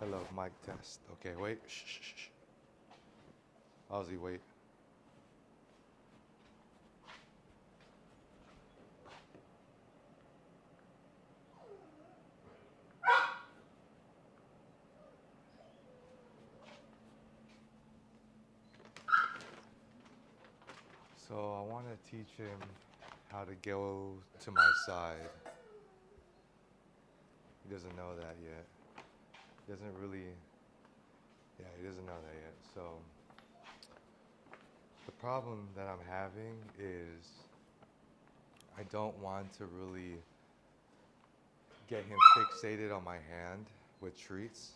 Hello, mic test. Okay, wait. Shh, shh, shh. Ozzy, wait. So I want to teach him how to go to my side. He doesn't know that yet. He doesn't really, yeah, he doesn't know that yet. So the problem that I'm having is I don't want to really get him fixated on my hand with treats.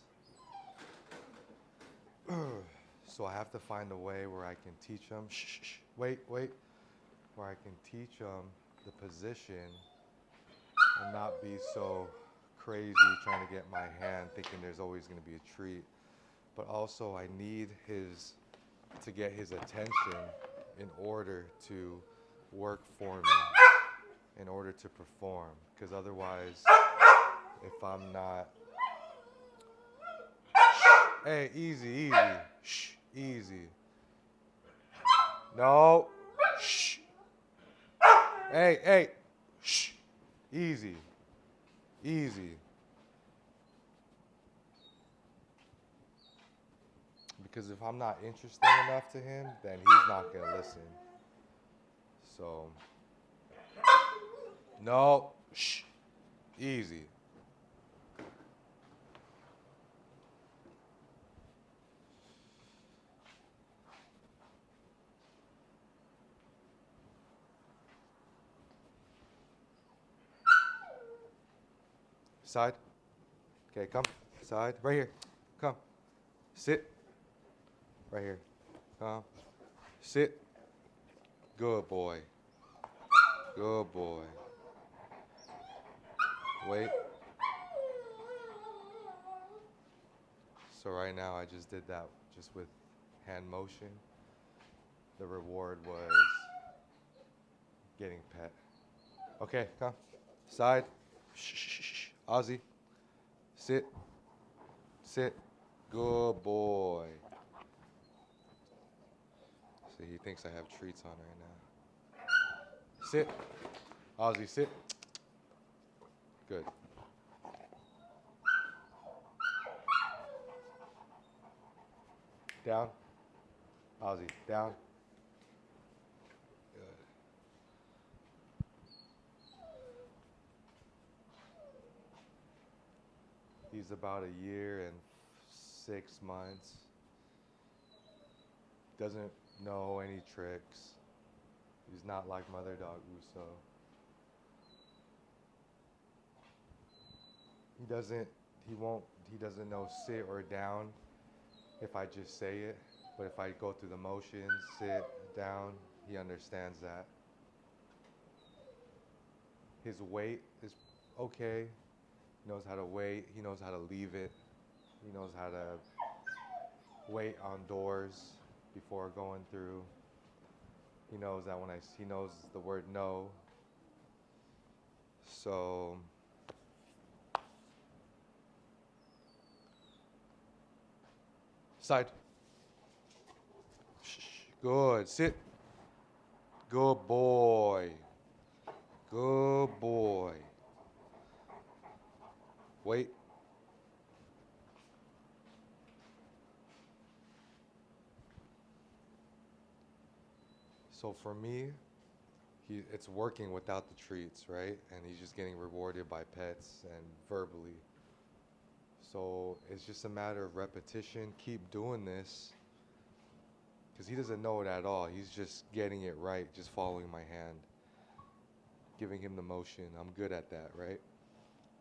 So I have to find a way where I can teach him, shh, shh, shh, wait, wait, where I can teach him the position and not be so crazy trying to get my hand thinking there's always going to be a treat. But also I need his to get his attention in order to work for me, in order to perform. Because otherwise, if I'm not, hey, easy, easy, shh, easy. No, shh, hey, hey, shh, easy, easy. Because if I'm not interesting enough to him, then he's not gonna listen. So, no, shh, easy. Side. Okay, come. Side. Right here. Come. Sit. Right here. Come. Sit. Good boy. Good boy. Wait. So right now I just did that just with hand motion. The reward was getting pet. Okay, come. Side. Shh, shh, shh, shh. Ozzy. Sit. Sit. Good boy. See, he thinks I have treats on right now. Sit. Ozzy, sit. Good. Down. Ozzy, down. Good. He's about a year and 6 months. Doesn't know any tricks. He's not like Mother Dog Russo. He doesn't, he doesn't know sit or down if I just say it. But if I go through the motions, sit, down, he understands that. His weight is okay. He knows how to wait. He knows how to leave it. He knows how to wait on doors before going through. He knows that he knows the word no. So side. Shh, good. Sit. Good boy. Good boy. Wait. So for me, it's working without the treats, right? And he's just getting rewarded by pets and verbally. So it's just a matter of repetition. Keep doing this because he doesn't know it at all. He's just getting it right, just following my hand, giving him the motion. I'm good at that, right?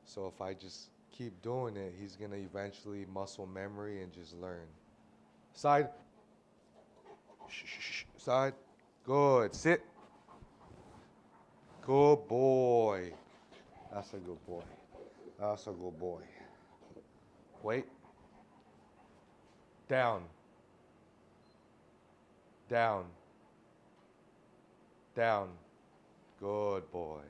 So if I just keep doing it, he's going to eventually muscle memory and just learn. Side. Shh, shh, shh. Side. Good. Sit. Good boy. That's a good boy. That's a good boy. Wait. Down. Down. Down. Good boy.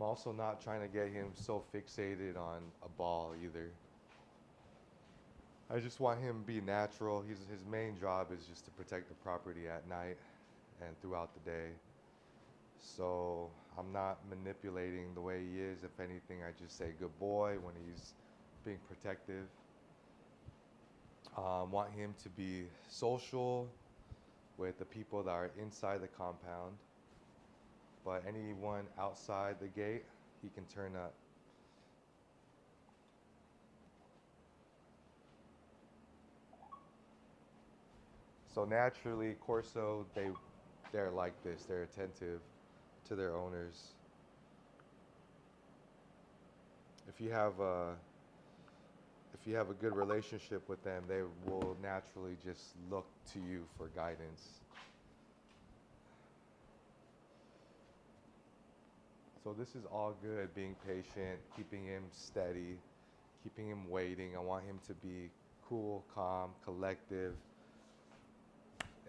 I'm also not trying to get him so fixated on a ball either. I just want him to be natural. His main job is just to protect the property at night and throughout the day. So I'm not manipulating the way he is. If anything, I just say good boy when he's being protective. Want him to be social with the people that are inside the compound, but anyone outside the gate, he can turn up. So naturally, Corso, they're like this. They're attentive to their owners. If you have a if you have a good relationship with them, they will naturally just look to you for guidance. So this is all good, being patient, keeping him steady, keeping him waiting. I want him to be cool, calm, collective,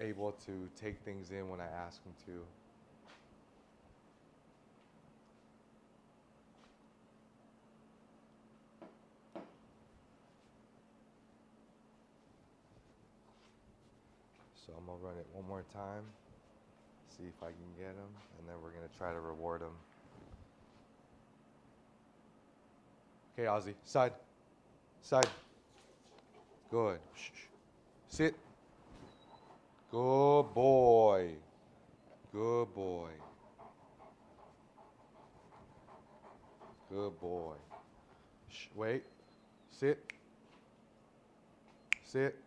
able to take things in when I ask him to. So I'm gonna run it one more time, see if I can get him, and then we're gonna try to reward him. Okay, Ozzy, side, side. Good. Shh, shh. Sit. Good boy. Good boy. Good boy. Shh, wait. Sit. Sit.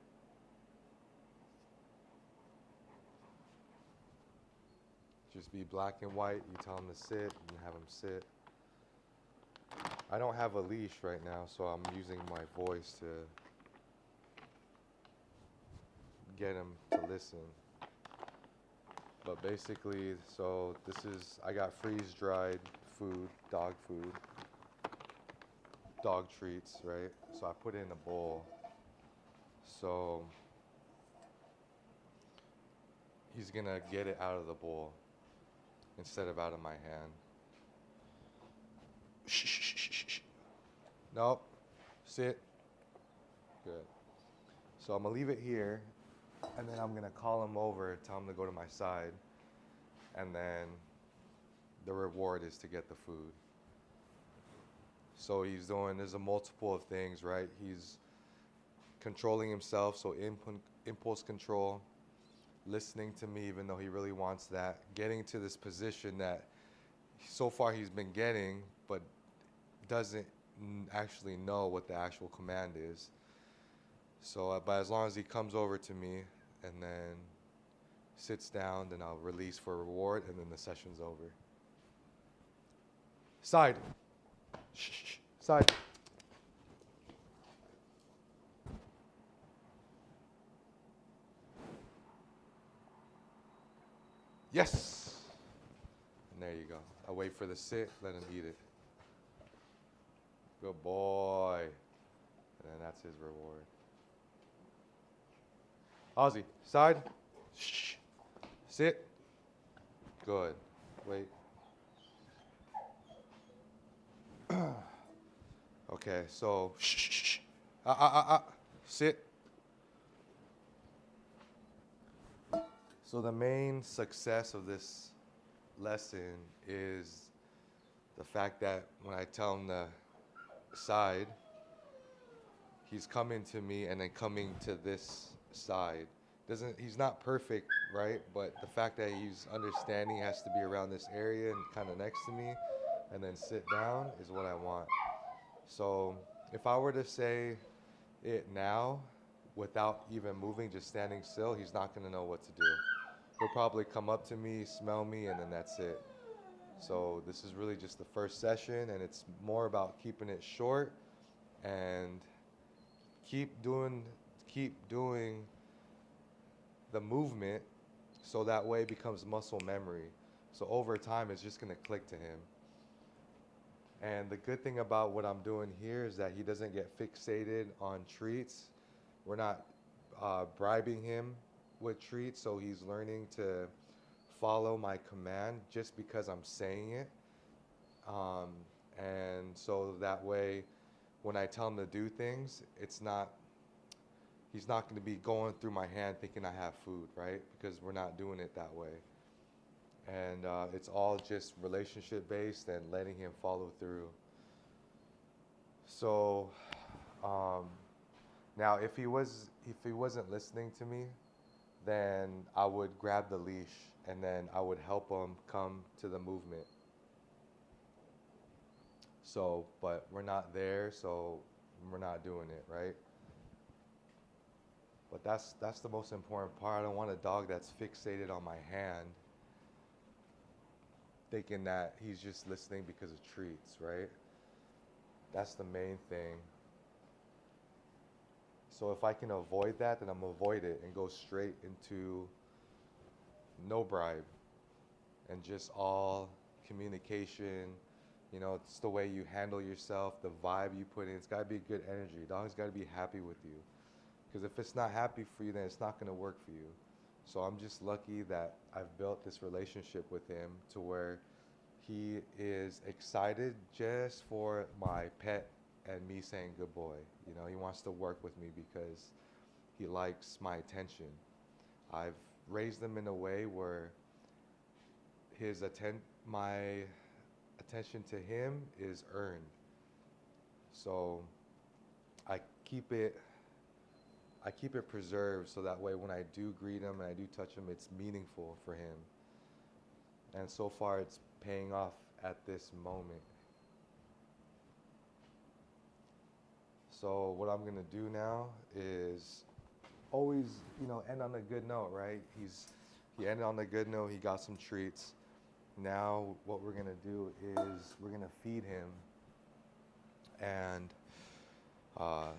Just be black and white. You tell him to sit and have him sit. I don't have a leash right now, so I'm using my voice to get him to listen. But basically, so this is, I got freeze-dried food, dog treats, right? So I put it in a bowl. So he's gonna get it out of the bowl instead of out of my hand. Shh, shh, shh, shh, shh. Nope. Sit. Good. So I'm gonna leave it here, and then I'm gonna call him over, tell him to go to my side, and then the reward is to get the food. So he's doing, there's a multiple of things, right? He's controlling himself, so impulse control, listening to me even though he really wants that, getting to this position that so far he's been getting, but doesn't actually know what the actual command is. So, but as long as he comes over to me and then sits down, then I'll release for a reward, and then the session's over. Side. Shh, shh, shh. Side. Yes. And there you go. I wait for the sit, let him eat it. Good boy. And then that's his reward. Ozzy, side. Shh. Sit. Good. Wait. Okay, so shh. Sit. So the main success of this lesson is the fact that when I tell him the side, he's coming to me and then coming to this side. He's not perfect, right? But the fact that he's understanding, has to be around this area and kind of next to me, and then sit down is what I want. So if I were to say it now without even moving, just standing still, he's not going to know what to do. He'll probably come up to me, smell me, and then that's it. So this is really just the first session, and it's more about keeping it short and keep doing the movement, so that way it becomes muscle memory. So over time, it's just going to click to him. And the good thing about what I'm doing here is that he doesn't get fixated on treats. We're not bribing him with treats, so he's learning to follow my command just because I'm saying it. Um, and so that way, when I tell him to do things, he's not going to be going through my hand thinking I have food, right? Because we're not doing it that way. And it's all just relationship based and letting him follow through. So um, now, if he wasn't listening to me, then I would grab the leash and then I would help him come to the movement. So, but we're not there, so we're not doing it, right? But that's the most important part. I don't want a dog that's fixated on my hand, thinking that he's just listening because of treats, right? That's the main thing. So if I can avoid that, then I'm gonna avoid it and go straight into no bribe and just all communication. You know, it's the way you handle yourself, the vibe you put in. It's gotta be good energy. Dog's gotta be happy with you. Because if it's not happy for you, then it's not gonna work for you. So I'm just lucky that I've built this relationship with him to where he is excited just for my pet and me saying good boy. You know, he wants to work with me because he likes my attention. I've raised him in a way where my attention to him is earned. So I keep it I keep it preserved so that way when I do greet him and I do touch him, it's meaningful for him. And so far it's paying off at this moment. So what I'm gonna do now is always, end on a good note, right? He ended on a good note. He got some treats. Now what we're gonna do is we're gonna feed him, and uh,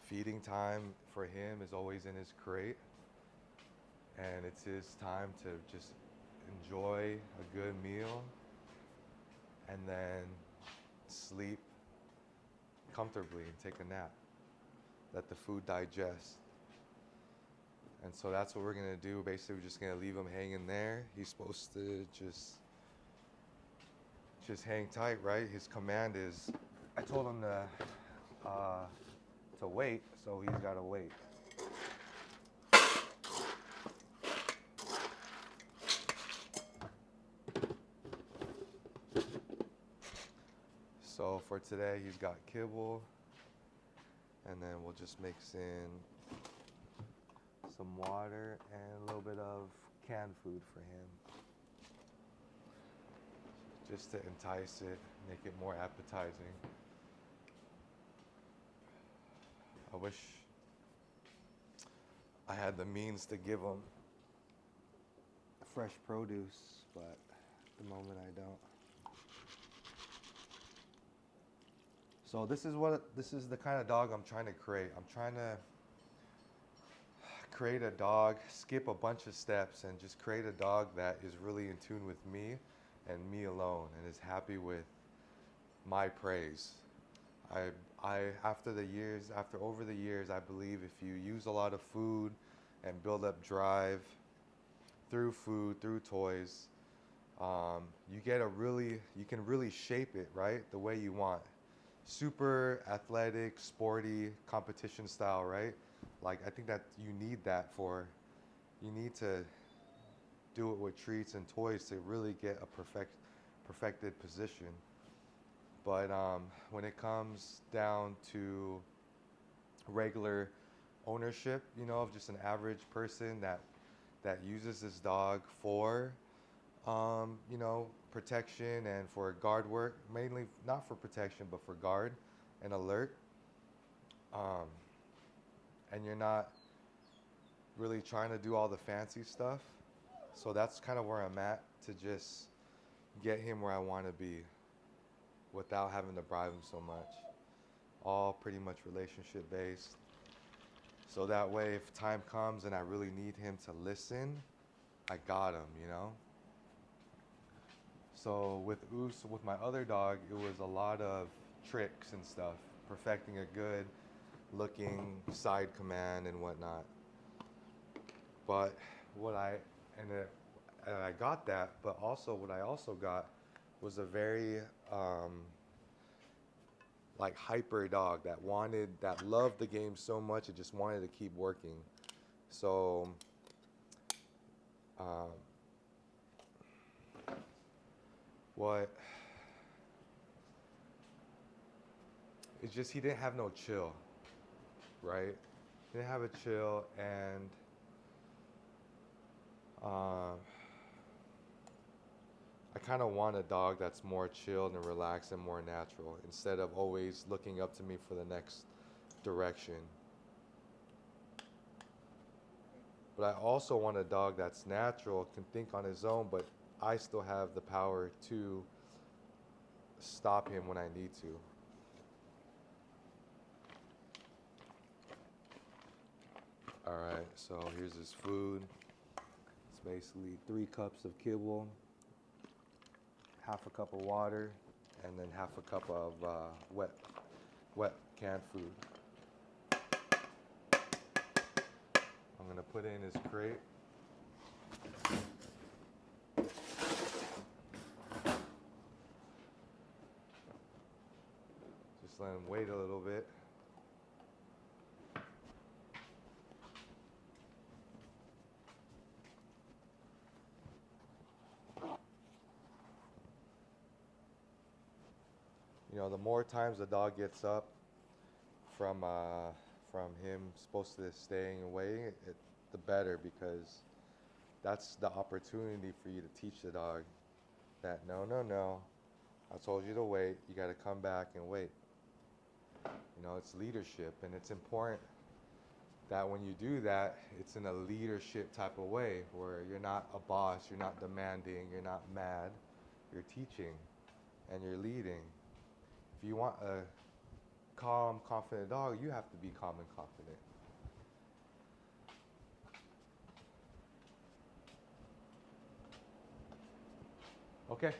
feeding time for him is always in his crate, and it's his time to just enjoy a good meal and then sleep comfortably and take a nap. Let the food digest. And so that's what we're gonna do. Basically, we're just gonna leave him hanging there. He's supposed to just hang tight, right? His command is, I told him to wait, so he's gotta wait. So for today, he's got kibble, and then we'll just mix in some water and a little bit of canned food for him, just to entice it, make it more appetizing. I wish I had the means to give him fresh produce, but at the moment I don't. So this is the kind of dog I'm trying to create. I'm trying to create a dog, skip a bunch of steps, and just create a dog that is really in tune with me and me alone, and is happy with my praise. After over the years, I believe if you use a lot of food and build up drive through food, through toys, you can really shape it, right, the way you want. Super athletic, sporty, competition style, right? Like, I think that you need to do it with treats and toys to really get a perfected position. But when it comes down to regular ownership, of just an average person that uses this dog for, protection and for guard work, mainly not for protection, but for guard and alert. And you're not really trying to do all the fancy stuff. So that's kind of where I'm at, to just get him where I want to be without having to bribe him so much. All pretty much relationship based. So that way, if time comes and I really need him to listen, I got him. So with my other dog, it was a lot of tricks and stuff, perfecting a good looking side command and whatnot. But and I got that, but also what I also got was a very like hyper dog that loved the game so much it just wanted to keep working. So um, what it's just he didn't have no chill, right? He didn't have a chill, and um, I kind of want a dog that's more chilled and relaxed and more natural instead of always looking up to me for the next direction. But I also want a dog that's natural, can think on his own, but I still have the power to stop him when I need to. All right, so here's his food. It's basically 3 cups of kibble, half a cup of water, and then half a cup of wet canned food. I'm gonna put it in his crate. Just let him wait a little bit. You know, the more times the dog gets up from him supposed to staying away, the better, because that's the opportunity for you to teach the dog that no, no, no, I told you to wait. You got to come back and wait. You know, it's leadership, and it's important that when you do that, it's in a leadership type of way where you're not a boss, you're not demanding, you're not mad, you're teaching and you're leading. If you want a calm, confident dog, you have to be calm and confident. Okay.